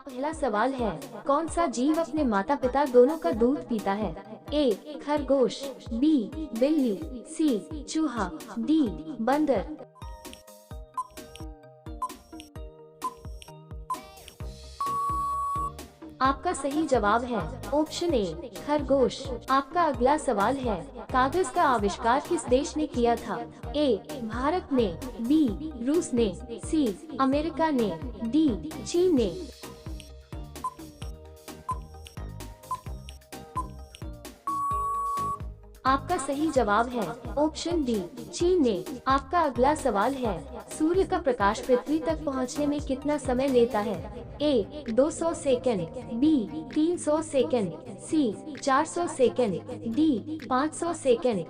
पहला सवाल है, कौन सा जीव अपने माता पिता दोनों का दूध पीता है? ए खरगोश, बी बिल्ली, सी चूहा, डी बंदर। आपका सही जवाब है ऑप्शन ए खरगोश। आपका अगला सवाल है, कागज का आविष्कार किस देश ने किया था? ए भारत ने, बी रूस ने, सी अमेरिका ने, डी चीन ने। आपका सही जवाब है ऑप्शन डी चीन ने। आपका अगला सवाल है, सूर्य का प्रकाश पृथ्वी तक पहुंचने में कितना समय लेता है? ए 200 सेकंड, बी 300 सेकंड, सी 400 सेकंड, डी 500 सेकंड।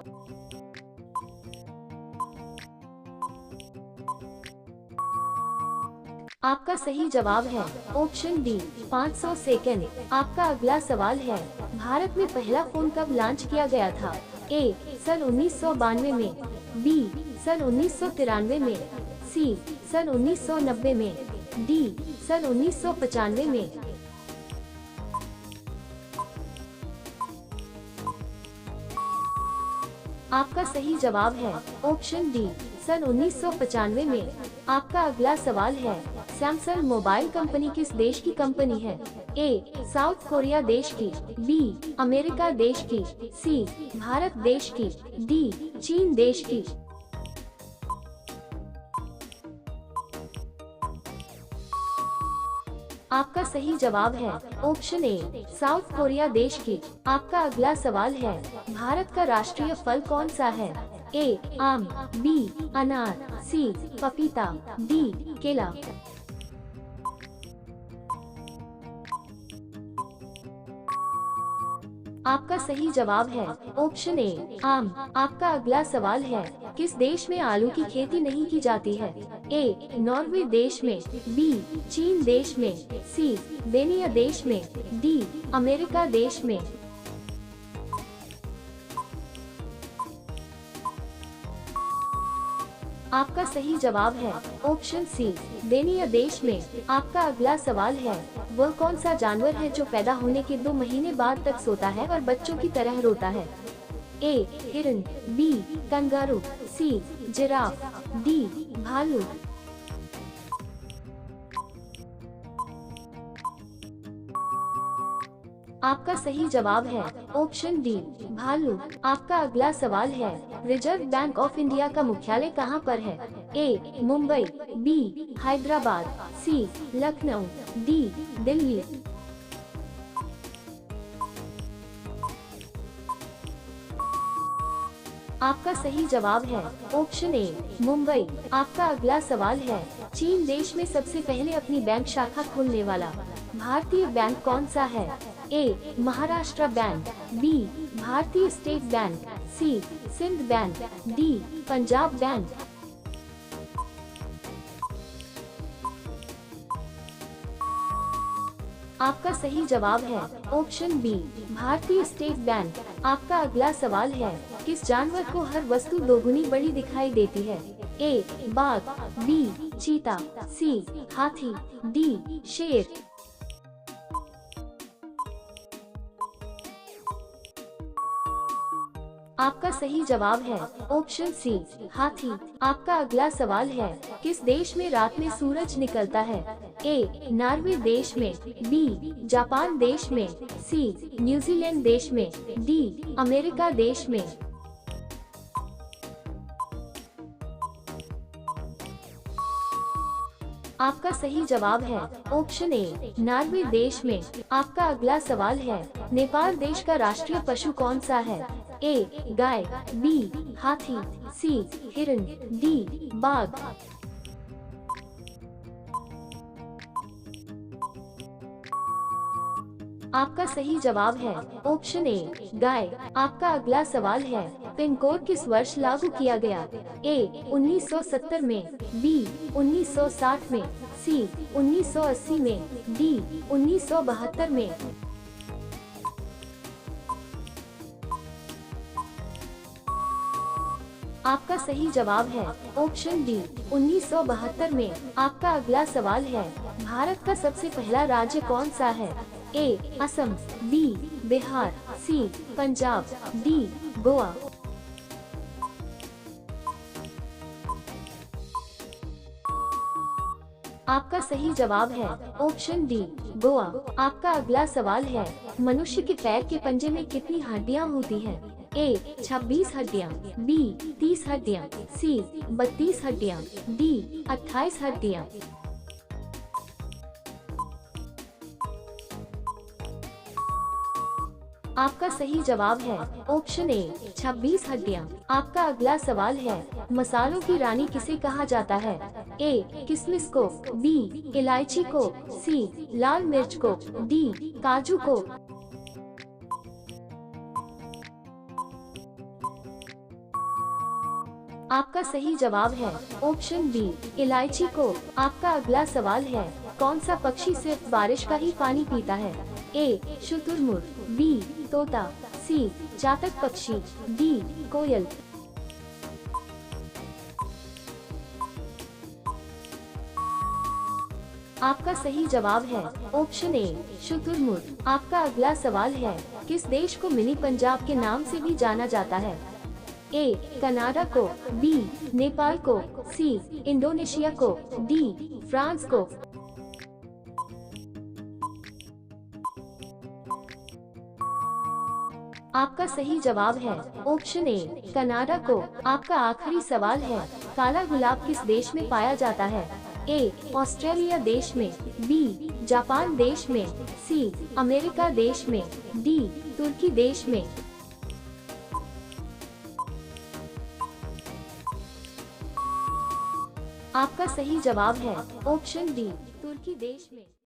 आपका सही जवाब है ऑप्शन डी 500 सेकंड। आपका अगला सवाल है, भारत में पहला फोन कब लॉन्च किया गया था? ए सन 1992 में, बी सन 1993 में, सी सन 1990 में, डी सन 1995 में। आपका सही जवाब है ऑप्शन डी सन 1995 में। आपका अगला सवाल है, सैमसंग मोबाइल कंपनी किस देश की कंपनी है? ए साउथ कोरिया देश की, बी अमेरिका देश की, सी भारत देश की, डी चीन देश की। आपका सही जवाब है ऑप्शन ए साउथ कोरिया देश की। आपका अगला सवाल है, भारत का राष्ट्रीय फल कौन सा है? ए आम, बी अनार, सी पपीता, डी केला। आपका सही जवाब है ऑप्शन ए आम। आपका अगला सवाल है, किस देश में आलू की खेती नहीं की जाती है? ए नॉर्वे देश में, बी चीन देश में, सी बेनिया देश में, डी अमेरिका देश में। आपका सही जवाब है ऑप्शन सी बेनिया देश में। आपका अगला सवाल है, वह कौन सा जानवर है जो पैदा होने के 2 महीने बाद तक सोता है और बच्चों की तरह रोता है? ए हिरन, B kangaroo, C giraffe, D भालू। आपका सही जवाब है ऑप्शन डी भालू। आपका अगला सवाल है, रिजर्व बैंक ऑफ इंडिया का मुख्यालय कहां पर है? ए मुंबई, बी हैदराबाद, सी लखनऊ, डी दिल्ली। आपका सही जवाब है ऑप्शन ए मुंबई। आपका अगला सवाल है, चीन देश में सबसे पहले अपनी बैंक शाखा खोलने वाला भारतीय बैंक कौन सा है? A Maharashtra bank, B Bharatiya state bank, C Sindh bank, D Punjab bank. आपका सही जवाब है option B Bharatiya state bank. आपका अगला सवाल है, किस जानवर को हर वस्तु दोगुनी बड़ी दिखाई देती है? ए बाघ, बी चीता, सी हाथी, डी शेर। आपका सही जवाब है ऑप्शन सी हाथी। आपका अगला सवाल है, किस देश में रात में सूरज निकलता है? ए नॉर्वे देश में, बी जापान देश में, सी न्यूजीलैंड देश में, डी अमेरिका देश में। आपका सही जवाब है ऑप्शन ए नॉर्वे देश में। आपका अगला सवाल है, नेपाल देश का राष्ट्रीय पशु कौन सा है? ए गाय, बी हाथी, सी हिरन, डी बाघ। आपका सही जवाब है ऑप्शन ए गाय। आपका अगला सवाल है, पिन कोड किस वर्ष लागू किया गया? ए 1970 में, बी 1960 में, सी 1980 में, डी 1972 में। आपका सही जवाब है ऑप्शन डी 1972 में। आपका अगला सवाल है, भारत का सबसे पहला राज्य कौन सा है? ए असम, बी बिहार, सी पंजाब, डी गोवा। आपका सही जवाब है ऑप्शन डी गोवा। आपका अगला सवाल है, मनुष्य के पैर के पंजे में कितनी हड्डियां होती हैं? ए 26 हड्डियां, बी 30 हड्डियां, सी 32 हड्डियां, डी 28 हड्डियां। आपका सही जवाब है ऑप्शन ए 26 हड्डियां। आपका अगला सवाल है, मसालों की रानी किसे कहा जाता है? ए किशमिश को, बी इलायची को, सी लाल मिर्च को, डी काजू को। आपका सही जवाब है ऑप्शन बी इलायची को। आपका अगला सवाल है, कौन सा पक्षी सिर्फ बारिश का ही पानी पीता है? ए शुतुरमुर्ग, बी तोता, सी चातक पक्षी, डी कोयल। आपका सही जवाब है ऑप्शन ए शुतुरमुर्ग। आपका अगला सवाल है, किस देश को मिनी पंजाब के नाम से भी जाना जाता है? ए कनाडा को, बी नेपाल को, सी इंडोनेशिया को, डी फ्रांस को। आपका सही जवाब है ऑप्शन ए कनाडा को। आपका आखिरी सवाल है, काला गुलाब किस देश में पाया जाता है? ए ऑस्ट्रेलिया देश में, बी जापान देश में, सी अमेरिका देश में, डी तुर्की देश में। आपका सही जवाब है ऑप्शन डी तुर्की देश में।